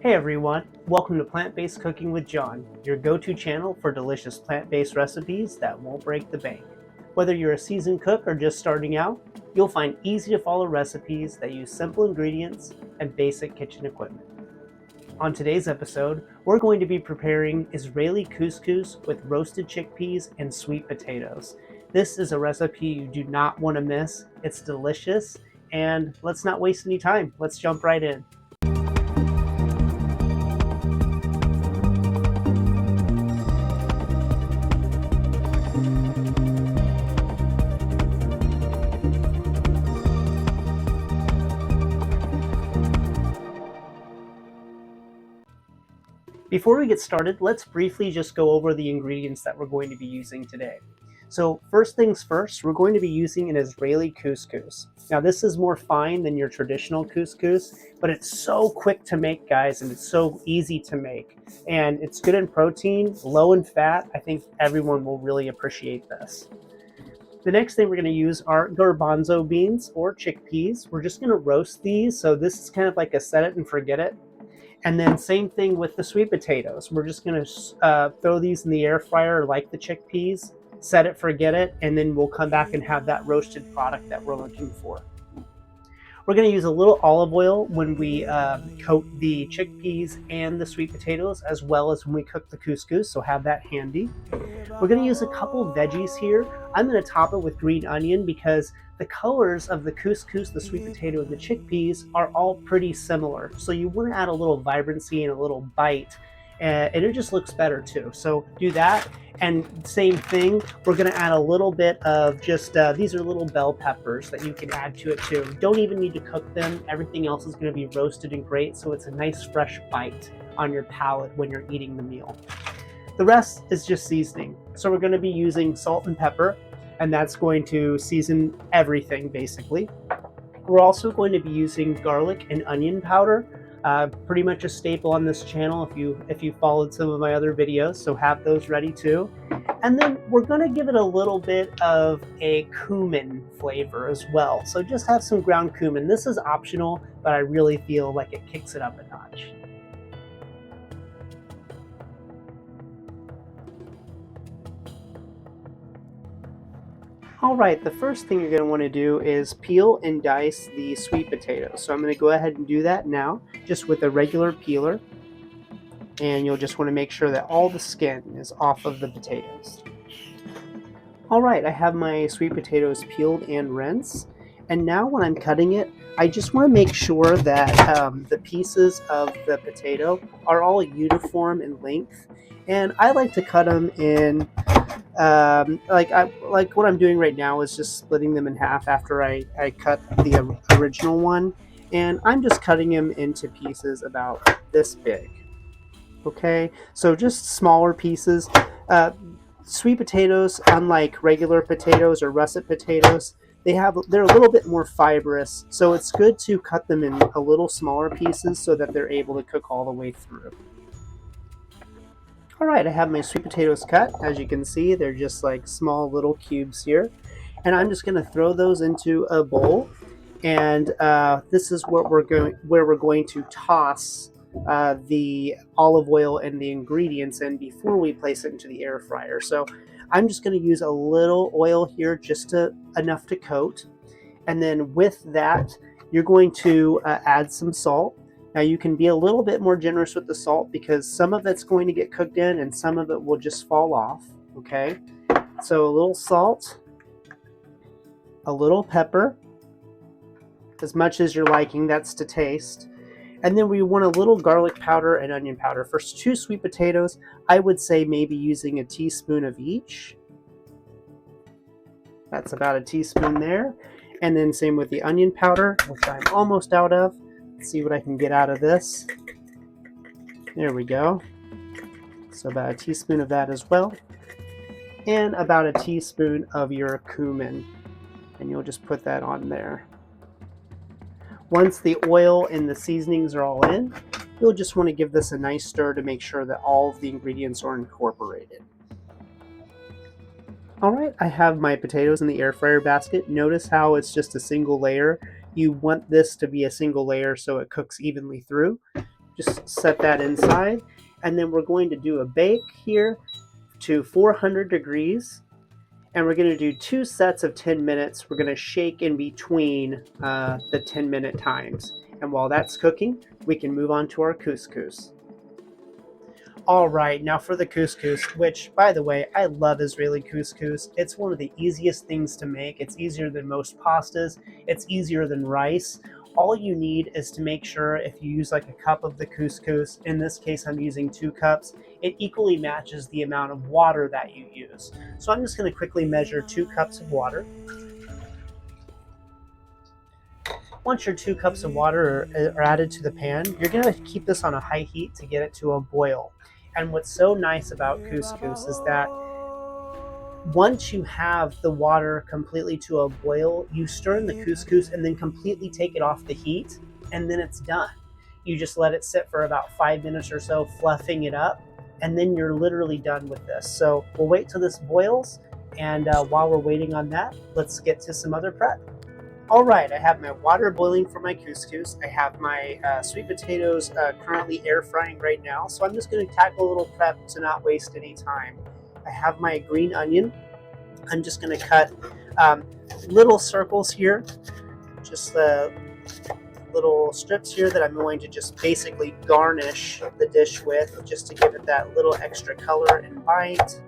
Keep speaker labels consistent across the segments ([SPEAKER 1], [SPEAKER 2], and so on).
[SPEAKER 1] Hey everyone, welcome to Plant-Based Cooking with John, your go-to channel for delicious plant-based recipes that won't break the bank. Whether you're a seasoned cook or just starting out, you'll find easy to follow recipes that use simple ingredients and basic kitchen equipment. On today's episode, we're going to be preparing Israeli couscous with roasted chickpeas and sweet potatoes. This is a recipe you do not want to miss. It's delicious, and let's not waste any time. Let's jump right in. Before we get started, let's briefly just go over the ingredients that we're going to be using today. So first things first, we're going to be using an Israeli couscous. Now this is more fine than your traditional couscous, but it's so quick to make, guys, and it's so easy to make. And it's good in protein, low in fat. I think everyone will really appreciate this. The next thing we're going to use are garbanzo beans or chickpeas. We're just going to roast these. So this is kind of like a set it and forget it. And then same thing with the sweet potatoes. We're just going to throw these in the air fryer like the chickpeas, set it, forget it, and then we'll come back and have that roasted product that we're looking for. We're going to use a little olive oil when we coat the chickpeas and the sweet potatoes, as well as when we cook the couscous, so have that handy. We're going to use a couple of veggies here. I'm going to top it with green onion because the colors of the couscous, the sweet potato, and the chickpeas are all pretty similar. So you want to add a little vibrancy and a little bite, and it just looks better too. So do that. And same thing, we're going to add a little bit of just, these are little bell peppers that you can add to it too. Don't even need to cook them. Everything else is going to be roasted and great, so it's a nice fresh bite on your palate when you're eating the meal. The rest is just seasoning. So we're going to be using salt and pepper, and that's going to season everything basically. We're also going to be using garlic and onion powder, pretty much a staple on this channel if you followed some of my other videos, so have those ready too. And then we're going to give it a little bit of a cumin flavor as well. So just have some ground cumin. This is optional, but I really feel like it kicks it up a notch. All right, the first thing you're going to want to do is peel and dice the sweet potatoes. So I'm going to go ahead and do that now, just with a regular peeler. And you'll just want to make sure that all the skin is off of the potatoes. All right, I have my sweet potatoes peeled and rinsed. And now when I'm cutting it, I just want to make sure that the pieces of the potato are all uniform in length. And I like to cut them in like what I'm doing right now is just splitting them in half after I cut the original one, and I'm just cutting them into pieces about this big. Okay, so just smaller pieces. Sweet potatoes, unlike regular potatoes or russet potatoes, they're a little bit more fibrous, so it's good to cut them in a little smaller pieces so that they're able to cook all the way through. All right, I have my sweet potatoes cut. As you can see, they're just like small little cubes here. And I'm just gonna throw those into a bowl. And this is where we're going to toss the olive oil and the ingredients in before we place it into the air fryer. So I'm just gonna use a little oil here, just enough to coat. And then with that, you're going to add some salt. Now you can be a little bit more generous with the salt because some of it's going to get cooked in and some of it will just fall off, okay? So a little salt, a little pepper, as much as you're liking, that's to taste. And then we want a little garlic powder and onion powder. For 2 sweet potatoes, I would say maybe using a teaspoon of each. That's about a teaspoon there. And then same with the onion powder, which I'm almost out of. Let's see what I can get out of this. There we go. So about a teaspoon of that as well. And about a teaspoon of your cumin. And you'll just put that on there. Once the oil and the seasonings are all in, you'll just want to give this a nice stir to make sure that all of the ingredients are incorporated. All right, I have my potatoes in the air fryer basket. Notice how it's just a single layer. You want this to be a single layer so it cooks evenly through. Just set that inside, and then we're going to do a bake here to 400 degrees, and we're going to do 2 sets of 10 minutes. We're going to shake in between the 10-minute times, and while that's cooking, we can move on to our couscous. All right, now for the couscous, which, by the way, I love Israeli couscous. It's one of the easiest things to make. It's easier than most pastas. It's easier than rice. All you need is to make sure if you use like a cup of the couscous, in this case I'm using 2 cups, it equally matches the amount of water that you use. So I'm just going to quickly measure 2 cups of water. Once your 2 cups of water are added to the pan, you're going to keep this on a high heat to get it to a boil. And what's so nice about couscous is that once you have the water completely to a boil, you stir in the couscous and then completely take it off the heat, and then it's done. You just let it sit for about 5 minutes or so, fluffing it up, and then you're literally done with this. So we'll wait till this boils, and while we're waiting on that, let's get to some other prep. All right, I have my water boiling for my couscous. I have my sweet potatoes currently air frying right now, so I'm just going to tackle a little prep to not waste any time. I have my green onion. I'm just going to cut little circles here, just little strips here that I'm going to just basically garnish the dish with, just to give it that little extra color and bite.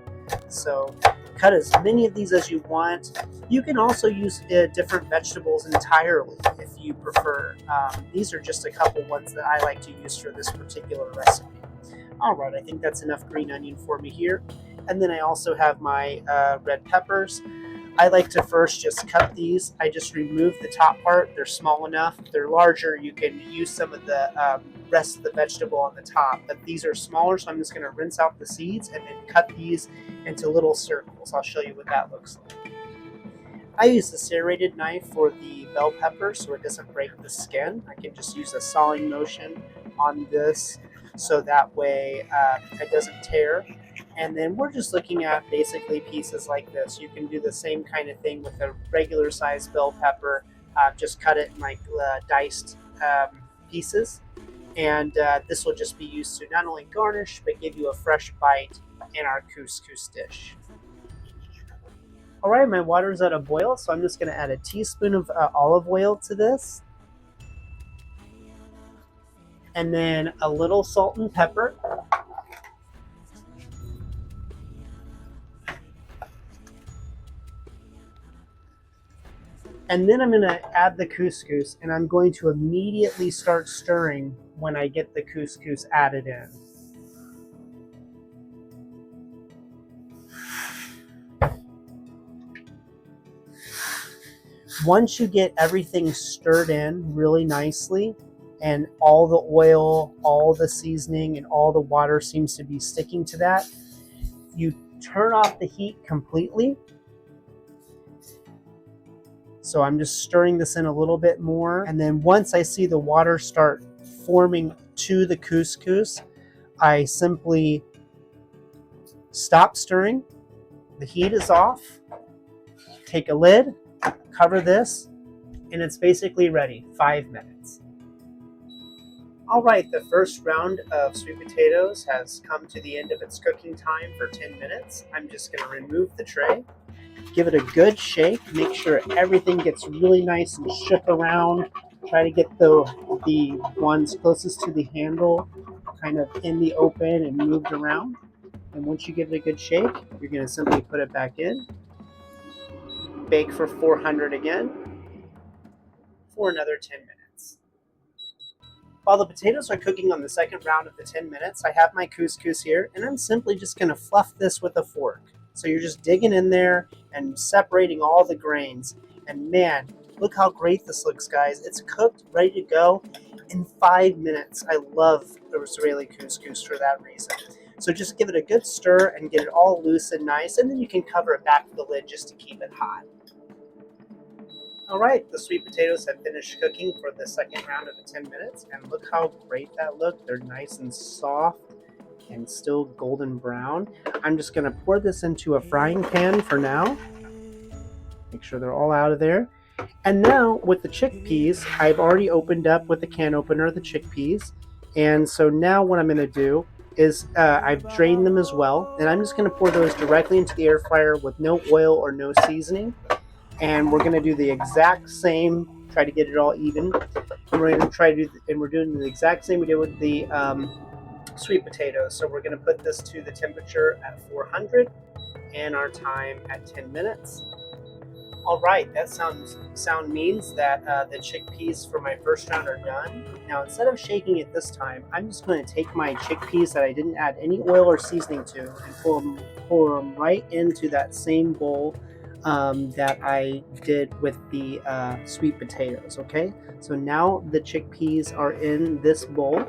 [SPEAKER 1] So cut as many of these as you want. You can also use different vegetables entirely if you prefer. These are just a couple ones that I like to use for this particular recipe. All right, I think that's enough green onion for me here. And then I also have my red peppers. I like to first just cut these. I just remove the top part. They're small enough. If they're larger, you can use some of the rest of the vegetable on the top. But these are smaller, so I'm just going to rinse out the seeds and then cut these into little circles. I'll show you what that looks like. I use the serrated knife for the bell pepper so it doesn't break the skin. I can just use a sawing motion on this so that way it doesn't tear. And then we're just looking at basically pieces like this. You can do the same kind of thing with a regular sized bell pepper. Just cut it in like diced pieces. And this will just be used to not only garnish, but give you a fresh bite in our couscous dish. All right, my water's at a boil, so I'm just going to add a teaspoon of olive oil to this. And then a little salt and pepper. And then I'm going to add the couscous, and I'm going to immediately start stirring when I get the couscous added in. Once you get everything stirred in really nicely, and all the oil, all the seasoning, and all the water seems to be sticking to that, you turn off the heat completely. So I'm just stirring this in a little bit more. And then once I see the water start forming to the couscous, I simply stop stirring. The heat is off. Take a lid, cover this, and it's basically ready. 5 minutes. All right, the first round of sweet potatoes has come to the end of its cooking time for 10 minutes. I'm just going to remove the tray. Give it a good shake. Make sure everything gets really nice and shook around. Try to get the ones closest to the handle kind of in the open and moved around. And once you give it a good shake, you're going to simply put it back in. Bake for 400 again for another 10 minutes. While the potatoes are cooking on the second round of the 10 minutes, I have my couscous here, and I'm simply just going to fluff this with a fork. So you're just digging in there and separating all the grains. And man, look how great this looks, guys. It's cooked, ready to go in 5 minutes. I love the Israeli couscous for that reason. So just give it a good stir and get it all loose and nice, and then you can cover it back with the lid just to keep it hot. All right, the sweet potatoes have finished cooking for the second round of the 10 minutes, and look how great that looked. They're nice and soft and still golden brown. I'm just gonna pour this into a frying pan for now. Make sure they're all out of there. And now with the chickpeas, I've already opened up with the can opener the chickpeas, And so now what I'm going to do is I've drained them as well, and I'm just going to pour those directly into the air fryer with no oil or no seasoning. And we're going to do the exact same, try to get it all even. And we're going to try to do, and we're doing the exact same we did with the sweet potatoes. So we're going to put this to the temperature at 400 and our time at 10 minutes. All right, that sound means that the chickpeas for my first round are done. Now, instead of shaking it this time, I'm just going to take my chickpeas that I didn't add any oil or seasoning to and pour them right into that same bowl that I did with the sweet potatoes, okay? So now the chickpeas are in this bowl,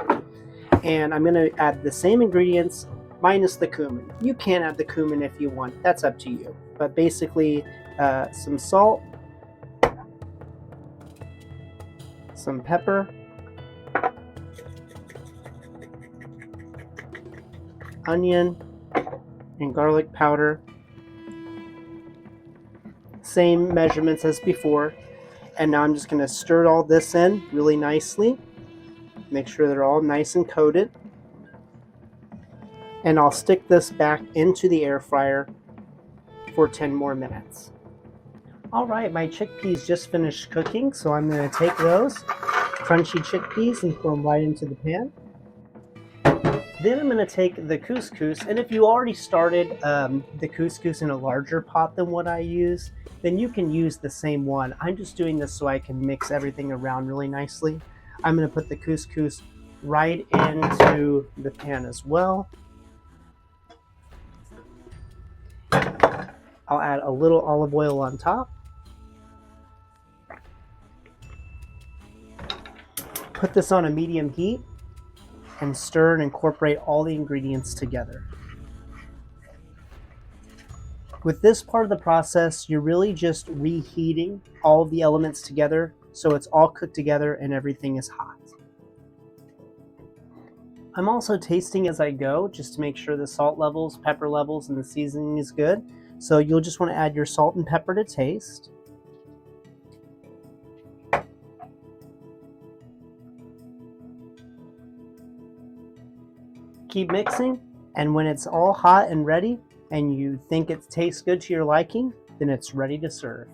[SPEAKER 1] and I'm going to add the same ingredients minus the cumin. You can add the cumin if you want, that's up to you. But basically, some salt, some pepper, onion, and garlic powder. Same measurements as before. And now I'm just going to stir all this in really nicely. Make sure they're all nice and coated. And I'll stick this back into the air fryer for 10 more minutes. All right, my chickpeas just finished cooking, so I'm going to take those crunchy chickpeas and pour them right into the pan. Then I'm going to take the couscous, and if you already started the couscous in a larger pot than what I use, then you can use the same one. I'm just doing this so I can mix everything around really nicely. I'm going to put the couscous right into the pan as well. I'll add a little olive oil on top. Put this on a medium heat and stir and incorporate all the ingredients together. With this part of the process, you're really just reheating all of the elements together so it's all cooked together and everything is hot. I'm also tasting as I go just to make sure the salt levels, pepper levels, and the seasoning is good. So you'll just want to add your salt and pepper to taste. Keep mixing, and when it's all hot and ready and you think it tastes good to your liking, then it's ready to serve.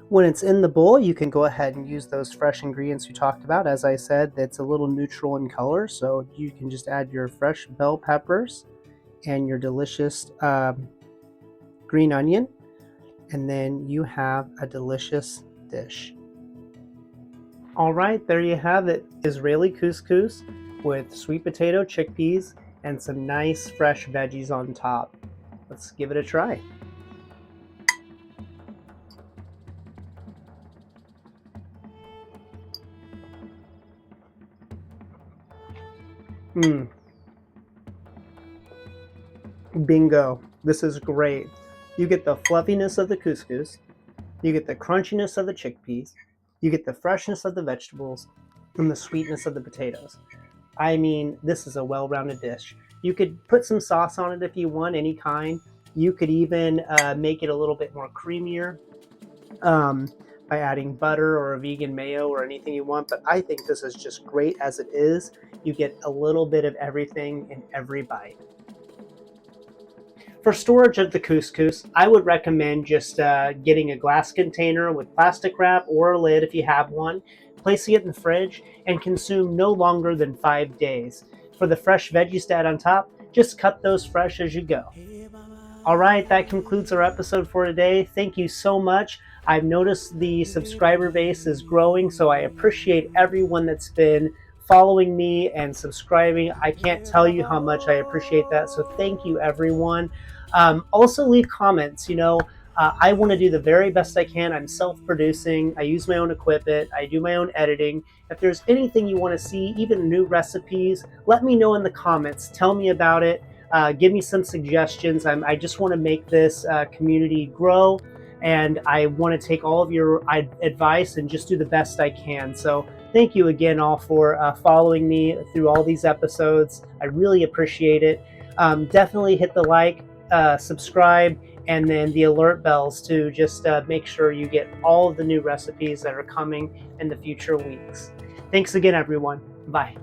[SPEAKER 1] When it's in the bowl, you can go ahead and use those fresh ingredients we talked about. As I said, it's a little neutral in color, so you can just add your fresh bell peppers and your delicious green onion, and then you have a delicious dish. All right, there you have it, Israeli couscous with sweet potato, chickpeas, and some nice fresh veggies on top. Let's give it a try. Bingo. This is great. You get the fluffiness of the couscous, you get the crunchiness of the chickpeas, you get the freshness of the vegetables, and the sweetness of the potatoes. I mean, this is a well-rounded dish. You could put some sauce on it if you want, any kind. You could even make it a little bit more creamier by adding butter or a vegan mayo or anything you want, but I think this is just great as it is. You get a little bit of everything in every bite. For storage of the couscous, I would recommend just getting a glass container with plastic wrap or a lid if you have one, placing it in the fridge, and consume no longer than 5 days. For the fresh veggies to add on top, just cut those fresh as you go. All right, that concludes our episode for today. Thank you so much. I've noticed the subscriber base is growing, so I appreciate everyone that's been following me and subscribing. I can't tell you how much I appreciate that, so thank you, everyone. Also leave comments. I want to do the very best I can. I'm self-producing. I use my own equipment. I do my own editing. If there's anything you want to see, even new recipes, let me know in the comments. Tell me about it. Give me some suggestions. I just want to make this community grow, and I want to take all of your advice and just do the best I can. So thank you again all for following me through all these episodes. I really appreciate it. Definitely hit the like, subscribe, and then the alert bells to just make sure you get all of the new recipes that are coming in the future weeks. Thanks again, everyone. Bye.